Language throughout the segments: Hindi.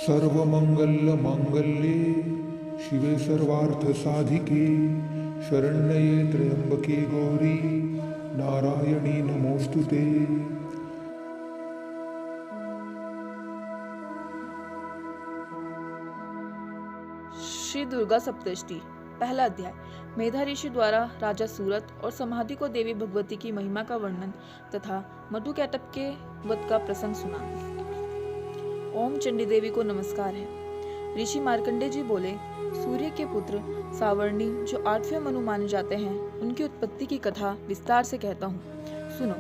सर्वमंगलमांगल्ये शिवे सर्वार्थसाधिके शरण्ये त्र्यंबके गौरी नारायणी नमोस्तुते। श्री दुर्गा सप्तष्ठी। पहला अध्याय। मेधा ऋषि द्वारा राजा सूरत और समाधि को देवी भगवती की महिमा का वर्णन तथा मधु कैटभ के वध का प्रसंग सुना। ओम चंडी देवी को नमस्कार है। ऋषि मार्कंडेय जी बोले, सूर्य के पुत्र सावर्णी जो 8वें मनु माने जाते हैं, उनकी उत्पत्ति की कथा विस्तार से कहता हूँ, सुनो।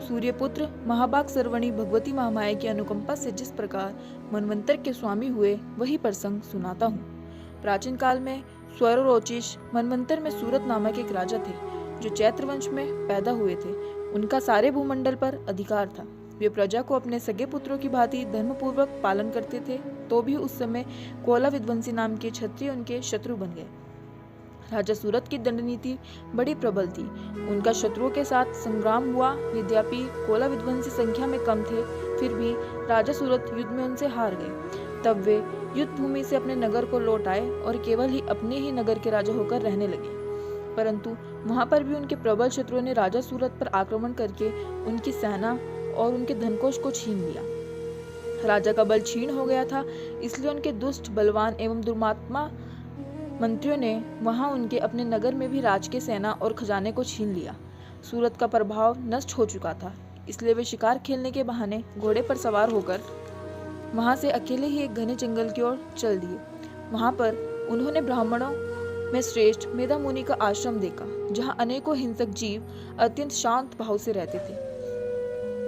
सूर्य पुत्र महाभाग सर्वणी भगवती महामाया की अनुकंपा से जिस प्रकार मनवंतर के स्वामी हुए, वही प्रसंग सुनाता हूँ। प्राचीन काल में स्वरोचिष मनवंतर में सूरत नामक एक राजा थे, जो चैत्र वंश में पैदा हुए थे। उनका सारे भूमंडल पर अधिकार था। वे प्रजा को अपने सगे पुत्रों की भांति धर्मपूर्वक पालन करते थे। तो भी उस समय कोला विध्वंसी नाम के क्षत्रिय उनके शत्रु बन गए। राजा सूरत की दंड नीति बड़ी प्रबल थी। उनका शत्रुओं के साथ संग्राम हुआ। यद्यपि कोला विध्वंसी संख्या में कम थे, फिर भी राजा सूरत युद्ध में उनसे हार गए। तब वे युद्ध भूमि से अपने नगर को लौट आए और केवल ही अपने ही नगर के राजा होकर रहने लगे। परंतु वहां पर भी उनके प्रबल शत्रुओं ने राजा सूरत पर आक्रमण करके उनकी सेना और उनके धनकोष को छीन लिया। राजा का बल क्षीण हो गया था, इसलिए उनके दुष्ट, बलवान एवं दुर्मात्मा मंत्रियों ने वहां उनके अपने नगर में भी राज के सेना और खजाने को छीन लिया। सूरत का प्रभाव नष्ट हो चुका था, इसलिए वे शिकार खेलने के बहाने घोड़े पर सवार होकर वहां से अकेले ही एक घने जंगल की ओर चल दिए। वहां पर उन्होंने ब्राह्मणों में श्रेष्ठ मेधा मुनि का आश्रम देखा, जहां अनेकों हिंसक जीव अत्यंत शांत भाव से रहते थे।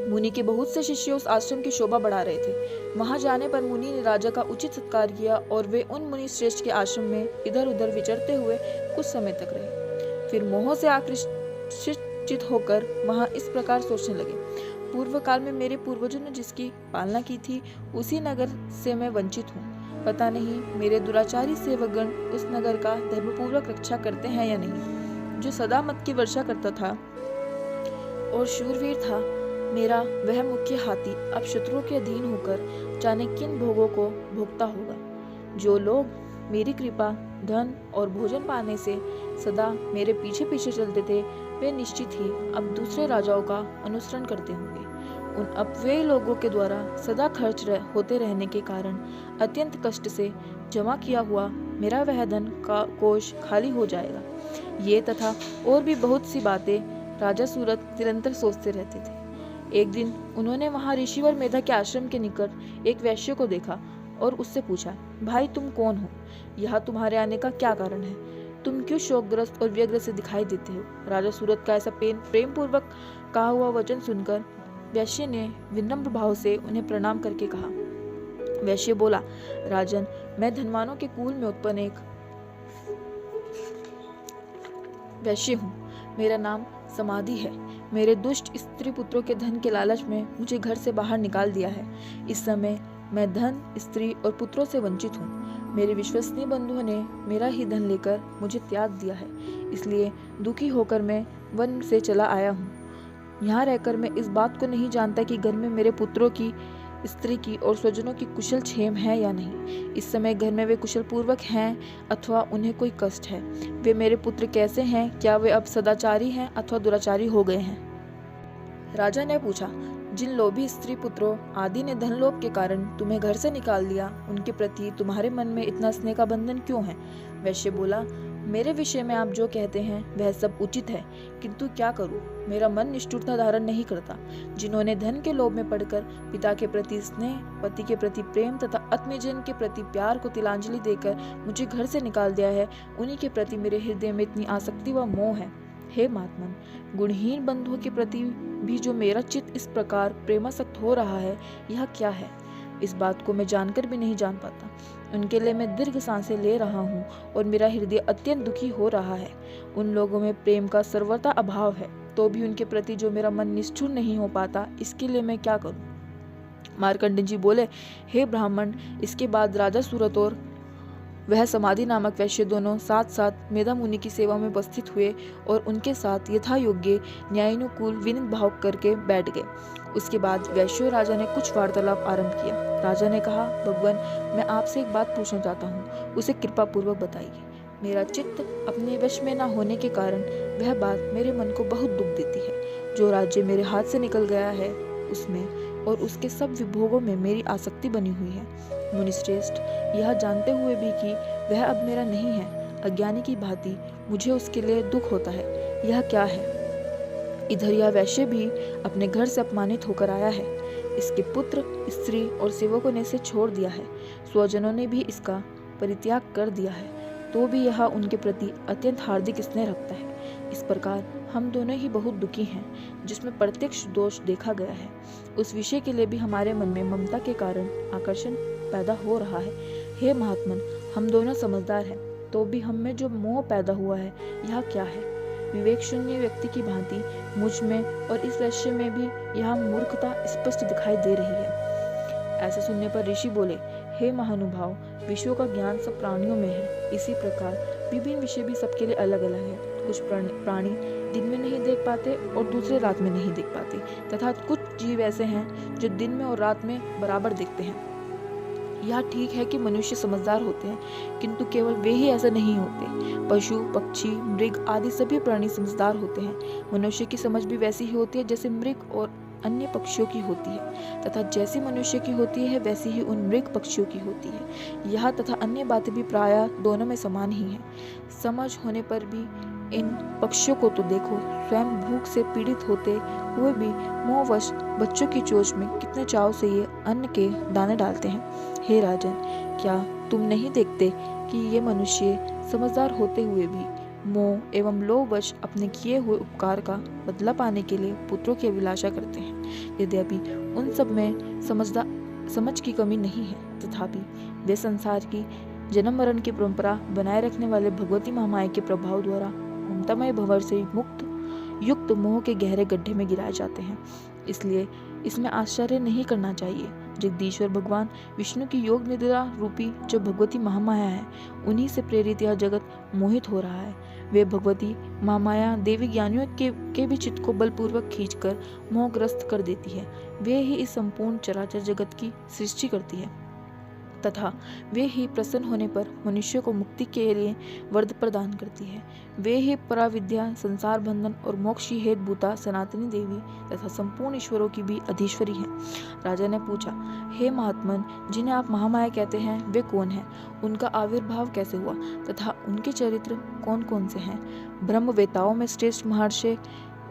मुनि के बहुत से शिष्य उस आश्रम की शोभा बढ़ा रहे थे। वहां जाने पर मुनि ने राजा का उचित सत्कार किया और वे उन मुनि श्रेष्ठ के आश्रम में इधर उधर विचरते हुए कुछ समय तक रहे। फिर मोह से आकृष्ट होकर वहां इस प्रकार सोचने लगे, पूर्व काल में मेरे पूर्वजों ने जिसकी पालना की थी, उसी नगर से मैं वंचित हूँ। पता नहीं मेरे दुराचारी सेवकगण उस नगर का धर्मपूर्वक रक्षा करते हैं या नहीं। जो सदा मत की वर्षा करता था और शूरवीर था, मेरा वह मुख्य हाथी अब शत्रुओं के अधीन होकर जाने किन भोगों को भोगता होगा। जो लोग मेरी कृपा, धन और भोजन पाने से सदा मेरे पीछे पीछे चलते थे, वे निश्चित ही अब दूसरे राजाओं का अनुसरण करते होंगे। उन अपव्ययी लोगों के द्वारा सदा खर्च होते रहने के कारण अत्यंत कष्ट से जमा किया हुआ मेरा वह धन का कोष खाली हो जाएगा। ये तथा और भी बहुत सी बातें राजा सूरत निरंतर सोचते रहते थे। एक दिन उन्होंने वहां ऋषिवर मेधा के आश्रम के निकट एक वैश्य को देखा और उससे पूछा, भाई तुम कौन हो? यहाँ तुम्हारे आने का क्या कारण है? तुम क्यों शोकग्रस्त और व्यग्र से दिखाई देते हो? राजा सूरत का ऐसा प्रेम पूर्वक कहा हुआ वचन सुनकर वैश्य ने विनम्र भाव से उन्हें प्रणाम करके कहा। वैश्य बोला, राजन, मैं धनवानों के कुल में उत्पन्न एक वैश्य हूँ। मेरा नाम समाधि है। मेरे दुष्ट स्त्री पुत्रों के धन के लालच में मुझे घर से बाहर निकाल दिया है। इस समय मैं धन, स्त्री और पुत्रों से वंचित हूँ। मेरे विश्वसनीय बंधुओं ने मेरा ही धन लेकर मुझे त्याग दिया है, इसलिए दुखी होकर मैं वन से चला आया हूँ। यहाँ रहकर मैं इस बात को नहीं जानता कि घर में मेरे पुत्रों की, स्त्री की और स्वजनों की कुशल क्षेम है या नहीं। इस समय घर में वे कुशल पूर्वक हैं अथवा उन्हें कोई कष्ट है। वे मेरे पुत्र कैसे हैं? क्या वे अब सदाचारी हैं अथवा दुराचारी हो गए हैं? राजा ने पूछा, जिन लोभी स्त्री पुत्रों आदि ने धन लोभ के कारण तुम्हें घर से निकाल दिया, उनके प्रति तुम्हारे मन में इतना स्नेह का बंधन क्यों है? वैश्य बोला, मेरे विषय में आप जो कहते हैं वह सब उचित है, किंतु क्या करूं, मेरा मन निष्ठुरता धारण नहीं करता। जिन्होंने धन के लोभ में पड़कर पिता के प्रति स्नेह, पति के प्रति प्रेम तथा आत्मीयजन के प्रति प्यार को तिलांजलि देकर मुझे घर से निकाल दिया है, उन्हीं के प्रति मेरे हृदय में इतनी आसक्ति व मोह है। हे महात्मन, गुणहीन बंधुओं के प्रति भी जो मेरा चित्त इस प्रकार प्रेमासक्त हो रहा है, यह क्या है? इस बात को मैं जानकर भी नहीं जान पाता। उनके लिए मैं दीर्घ सांसें ले रहा हूँ और मेरा हृदय अत्यंत दुखी हो रहा है। उन लोगों में प्रेम का सर्वथा अभाव है, तो भी उनके प्रति जो मेरा मन निष्ठुर नहीं हो पाता, इसके लिए मैं क्या करूँ? मार्कंडेय जी बोले, हे ब्राह्मण, इसके बाद राजा सूरत और वह समाधि नामक वैश्य दोनों साथ साथ मेधा मुनि की सेवा में उपस्थित हुए और उनके साथ यथा योग्य न्यायानुकूल विनम्र भाव करके बैठ गए। उसके बाद वैश्य और राजा ने कुछ वार्तालाप आरंभ किया। राजा ने कहा, भगवान, मैं आपसे एक बात पूछना चाहता हूँ, उसे कृपा पूर्वक बताइए। मेरा चित्त अपने वश में न होने के कारण वह बात मेरे मन को बहुत दुख देती है। जो राज्य मेरे हाथ से निकल गया है उसमें और उसके सब विभोगों में मेरी आसक्ति बनी हुई है। मुनिश्रेष्ठ, यह जानते हुए भी कि वह अब मेरा नहीं है, अज्ञानी की भांति मुझे उसके लिए दुख होता है। यह क्या है? इधर यह वैश्य भी अपने घर से अपमानित होकर आया है। इसके पुत्र, स्त्री और सेवकों ने इसे छोड़ दिया है। स्वजनों ने भी इसका परित्याग कर दिया है, तो भी यह उनके प्रति अत्यंत हार्दिक स्नेह रखता है। इस प्रकार हम दोनों ही बहुत दुखी हैं, जिसमें प्रत्यक्ष दोष देखा गया है। उस विषय के लिए भी हमारे मन में ममता के कारण आकर्षण पैदा हो रहा है। हे महात्मन, हम दोनों समझदार हैं, तो भी हम में जो मोह पैदा हुआ है, यह क्या है? विवेक शून्य व्यक्ति की भांति मुझ में और इस वैश्य में भी यह मूर्खता स्पष्ट दिखाई दे रही है। ऐसा सुनने पर ऋषि बोले, हे महानुभाव, विषयों का ज्ञान सब प्राणियों में है। इसी प्रकार विभिन्न विषय भी सबके लिए अलग अलग है। कुछ प्राणी दिन में नहीं देख पाते और दूसरे रात में नहीं देख पाते, तथा कुछ जीव ऐसे हैं जो दिन में और रात में बराबर देखते हैं। यह ठीक है कि मनुष्य समझदार होते हैं, किंतु केवल वे ही ऐसे नहीं होते। पशु, पक्षी, मृग आदि सभी प्राणी समझदार होते हैं। मनुष्य की समझ भी वैसी ही होती है जैसे मृग और अन्य पक्षियों की होती है, तथा जैसी मनुष्य की होती है वैसी ही उन मृग पक्षियों की होती है। यह तथा अन्य बातें भी प्रायः दोनों में समान ही हैं। समझ होने पर भी इन पक्षियों को तो देखो, स्वयं भूख से पीड़ित होते हुए भी मोहवश बच्चों की चोंच में कितने चाव से ये अन्न के दाने डालते हैं। हे राजन, क्या तुम नहीं देखते कि ये मनुष्य समझदार होते हुए भी मोह एवं लोभवश अपने किए हुए उपकार का बदला पाने के लिए पुत्रों की अभिलाषा करते हैं? यद्यपि उन सब में समझ की कमी नहीं है, तथापि वे संसार की जन्म मरण की परंपरा बनाए रखने वाले भगवती महामाया के प्रभाव द्वारा ममतामय भंवर से युक्त मोह के गहरे गड्ढे में गिराए जाते हैं। इसलिए इसमें आश्चर्य नहीं करना चाहिए। जगदीश्वर भगवान विष्णु की योग निद्रा रूपी जो भगवती महामाया है, उन्हीं से प्रेरित यह जगत मोहित हो रहा है। वे भगवती महामाया देवी ज्ञानियों के भी चित्त को बलपूर्वक खींचकर मोहग्रस्त कर देती है। वे ही इस संपूर्ण चराचर जगत की सृष्टि करती है, तथा वे ही प्रसन्न होने पर मनुष्य को मुक्ति के लिए वरद प्रदान करती है। वे ही पराविद्या, संसार बंधन और मोक्ष हेत भूता सनातनी देवी तथा संपूर्ण ईश्वरों की भी अधीश्वरी है। राजा ने पूछा, हे महात्मन, जिन्हें आप महामाया कहते हैं वे कौन हैं? उनका आविर्भाव कैसे हुआ तथा उनके चरित्र कौन कौन से हैं? ब्रह्मवेताओं में श्रेष्ठ महर्षि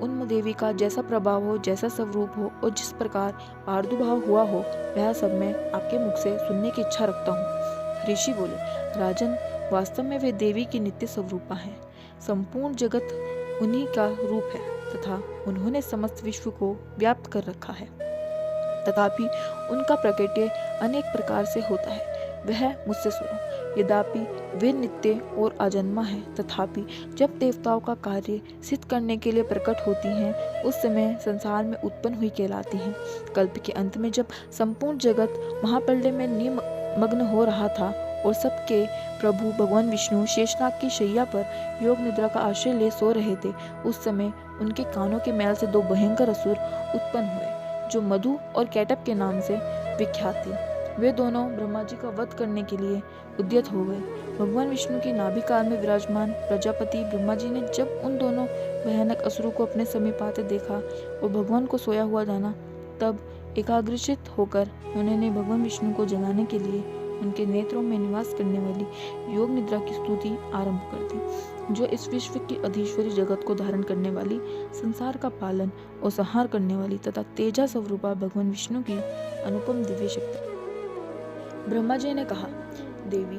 उन्म देवी का जैसा प्रभाव हो, जैसा स्वरूप हो और जिस प्रकार प्रादुर्भाव हुआ हो, वह सब मैं आपके मुख से सुनने की इच्छा रखता हूँ। ऋषि बोले, राजन, वास्तव में वे देवी की नित्य स्वरूपा हैं। संपूर्ण जगत उन्हीं का रूप है तथा उन्होंने समस्त विश्व को व्याप्त कर रखा है। तथापि उनका प्रकट्य अनेक प्रकार से होता है, वह मुझसे सुनो। यद्यपि वे नित्य और अजन्मा है, तथापि जब देवताओं का कार्य सिद्ध करने के लिए प्रकट होती हैं, उस समय संसार में उत्पन्न हुई कहलाती हैं। कल्प के अंत में जब संपूर्ण जगत महाप्रलय में निमग्न हो रहा था और सबके प्रभु भगवान विष्णु शेषनाग की शैया पर योग निद्रा का आश्रय ले सो रहे थे, उस समय उनके कानों के मैल से दो भयंकर असुर उत्पन्न हुए, जो मधु और कैटप के नाम से विख्यात थे। वे दोनों ब्रह्मा जी का वध करने के लिए उद्यत हो गए। भगवान विष्णु की नाभिकाल में विराजमान प्रजापति ब्रह्मा जी ने जब उन दोनों भयानक असुरों को अपने समीप आते देखा और भगवान को सोया हुआ जाना, तब एकाग्रचित होकर उन्होंने भगवान विष्णु को जगाने के लिए उनके नेत्रों में निवास करने वाली योग निद्रा की स्तुति आरंभ कर दी, जो इस विश्व की अधीश्वरी जगत को धारण करने वाली, संसार का पालन और संहार करने वाली तथा तेजा स्वरूपा भगवान विष्णु की अनुपम दिव्य शक्ति। ब्रह्मा जी ने कहा, देवी,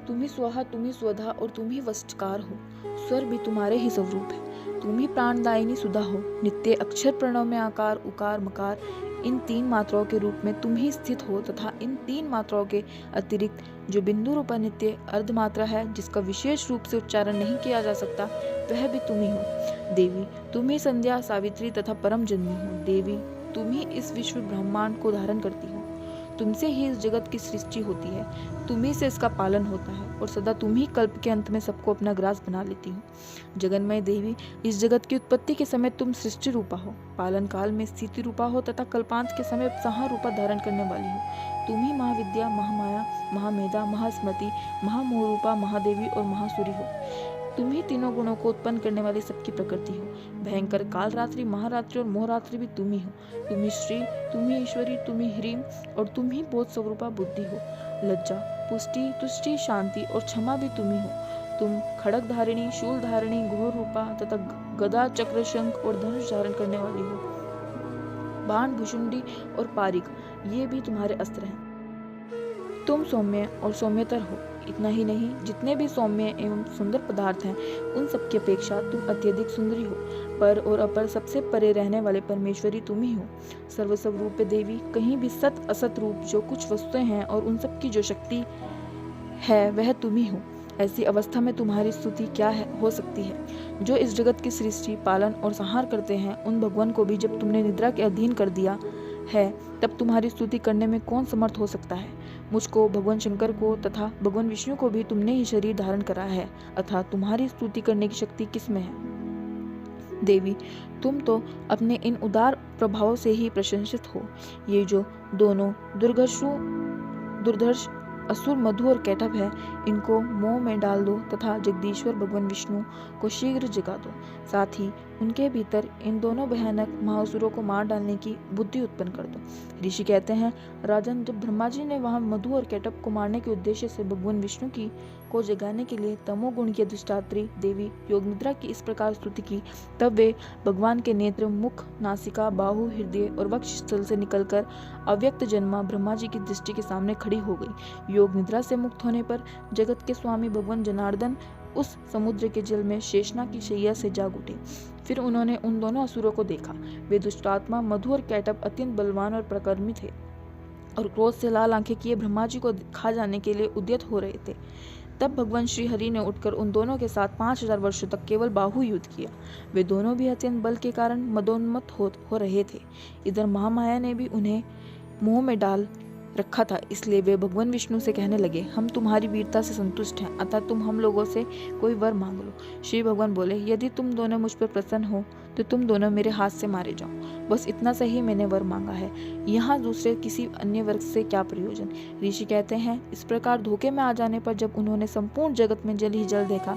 तुम ही स्वाहा, तुम ही स्वधा और तुम ही वस्टकार हो। स्वर भी तुम्हारे ही स्वरूप है। तुम ही प्राणदायिनी सुधा हो। नित्य अक्षर प्रणव में आकार, उकार, मकार इन तीन मात्राओं के रूप में तुम ही स्थित हो, तथा इन तीन मात्राओं के अतिरिक्त जो बिंदु रूपा नित्य अर्ध मात्रा है, जिसका विशेष रूप से उच्चारण नहीं किया जा सकता, वह भी तुम ही हो। देवी, तुम ही संध्या, सावित्री तथा परम जन्मी हो। देवी, तुम ही इस विश्व ब्रह्मांड को धारण करती हो। तुमसे ही इस जगत की सृष्टि होती है, तुम्ही से इसका पालन होता है और सदा तुम ही कल्प के अंत में सबको अपना ग्रास बना लेती हो। जगन्मय देवी, इस जगत की उत्पत्ति के समय तुम सृष्टि रूपा हो, पालन काल में स्थिति रूपा हो तथा कल्पांत के समय संहार रूपा धारण करने वाली हो। तुम ही महाविद्या, महामाया, महामेधा, महास्मृति, महामोह रूपा, महादेवी और महासुरी हो। तुम ही तीनों गुणों को उत्पन्न करने वाली सबकी प्रकृति हो। भयंकर काल रात्रि, महारात्रि और मोहरात्रि भी तुम ही हो। तुम ही श्री, तुम ही ईश्वरी, तुम ही ह्रीम और तुम ही बोध स्वरूपा बुद्धि हो। लज्जा, पुष्टि, तुष्टि, शांति और क्षमा भी तुम ही हो। तुम खड़ग धारिणी, शूल धारिणी, घोर रूपा तथा गदा, चक्र, शंख और धनुष धारण करने वाली हो। बाण, भुषुंडी और पारिक, ये भी तुम्हारे अस्त्र हैं। तुम सौम्य और सौम्यतर हो। इतना ही नहीं, जितने भी सौम्य एवं सुंदर पदार्थ हैं उन सब की अपेक्षा तुम अत्यधिक सुंदरी हो। पर और अपर सबसे परे रहने वाले परमेश्वरी तुम ही हो। सर्वस्वरूप देवी, कहीं भी सत असत रूप जो कुछ वस्तुएं हैं और उन सब की जो शक्ति है वह तुम ही हो। ऐसी अवस्था में तुम्हारी स्तुति क्या हो सकती है? जो इस जगत की सृष्टि, पालन और संहार करते हैं, उन भगवान को भी जब तुमने निद्रा के अधीन कर दिया है तब तुम्हारी स्तुति करने में कौन समर्थ हो सकता है? मुझको, भगवान शंकर को तथा भगवान विष्णु को भी तुमने ही शरीर धारण करा है, अर्थात तुम्हारी स्तुति करने की शक्ति किसमें है? देवी, तुम तो अपने इन उदार प्रभावों से ही प्रशंसित हो। ये जो दोनों दुर्धर्ष असुर मधु और कैटभ है, इनको मोह में डाल दो तथा जगदीश्वर भगवान विष्णु को शीघ्र जगा दो। साथ ही उनके भीतर इन दोनों भयानक महासुरों को मार डालने की बुद्धि उत्पन्न कर दो। ऋषि कहते हैं, राजन, जब ब्रह्मा जी ने वहां मधु और कैटभ को मारने के उद्देश्य से भगवान विष्णु को जगाने के लिए तमोगुण की अधिष्ठात्री देवी योगनिद्रा की इस प्रकार स्तुति की, तब वे भगवान के नेत्र, मुख, नासिका, बाहु, हृदय और वक्ष स्थल से निकलकर अव्यक्त जन्मा ब्रह्मा जी की दृष्टि के सामने खड़ी हो गई। योग निद्रा से मुक्त होने पर जगत के स्वामी भगवान जनार्दन उस समुद्र के जल में शेषनाग की शैया से जाग उठे। फिर उन्होंने उन दोनों असुरों को देखा। वे दुष्टात्मा मधु और कैटभ अत्यंत बलवान और प्रकर्मी थे और क्रोध से लाल आंखें किए ब्रह्मा जी को खा जाने के लिए उद्यत हो रहे थे। तब भगवान श्री हरि ने उठकर उन दोनों के साथ 5000 वर्षों तक केवल बाहु युद्ध किया। वे दोनों भी अत्यंत बल के कारण मदोन्मत्त हो रहे थे। इधर महामाया ने भी उन्हें मोह में डाल रखा था, इसलिए वे भगवान विष्णु से कहने लगे, हम तुम्हारी वीरता से संतुष्ट हैं, अतः तुम हम लोगों से कोई वर मांग लो। श्री भगवान बोले, यदि तुम दोनों मुझ पर प्रसन्न हो तो तुम दोनों मेरे हाथ से मारे जाओ। बस इतना सा ही मैंने वर मांगा है, यहाँ दूसरे किसी अन्य वर्ग से क्या प्रयोजन। ऋषि कहते हैं, इस प्रकार धोखे में आ जाने पर जब उन्होंने संपूर्ण जगत में जल ही जल देखा,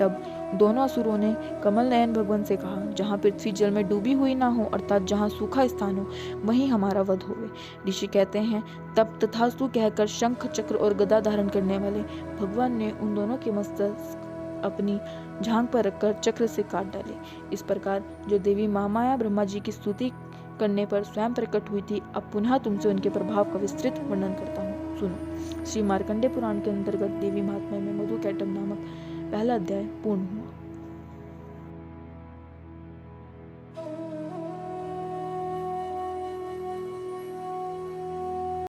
तब दोनों असुरों ने कमल नयन भगवान से कहा, जहाँ पृथ्वी जल में डूबी हुई ना हो, अर्थात जहाँ सूखा स्थान हो, वहीं हमारा वध होवे। ऋषि कहते हैं, तब तथास्तु कहकर शंख, चक्र और गदा धारण करने वाले भगवान ने उन दोनों के मस्तक अपनी झांग पर रखकर चक्र से काट डाले। इस प्रकार जो देवी महामाया ब्रह्मा जी की स्तुति करने पर स्वयं प्रकट हुई थी, अब पुनः तुमसे उनके प्रभाव का विस्तृत वर्णन करता हूँ, सुनो। श्री मार्कंडेय पुराण के अंतर्गत देवी महात्म्य में मधु कैटभ नामक पहला अध्याय पूर्ण हुआ।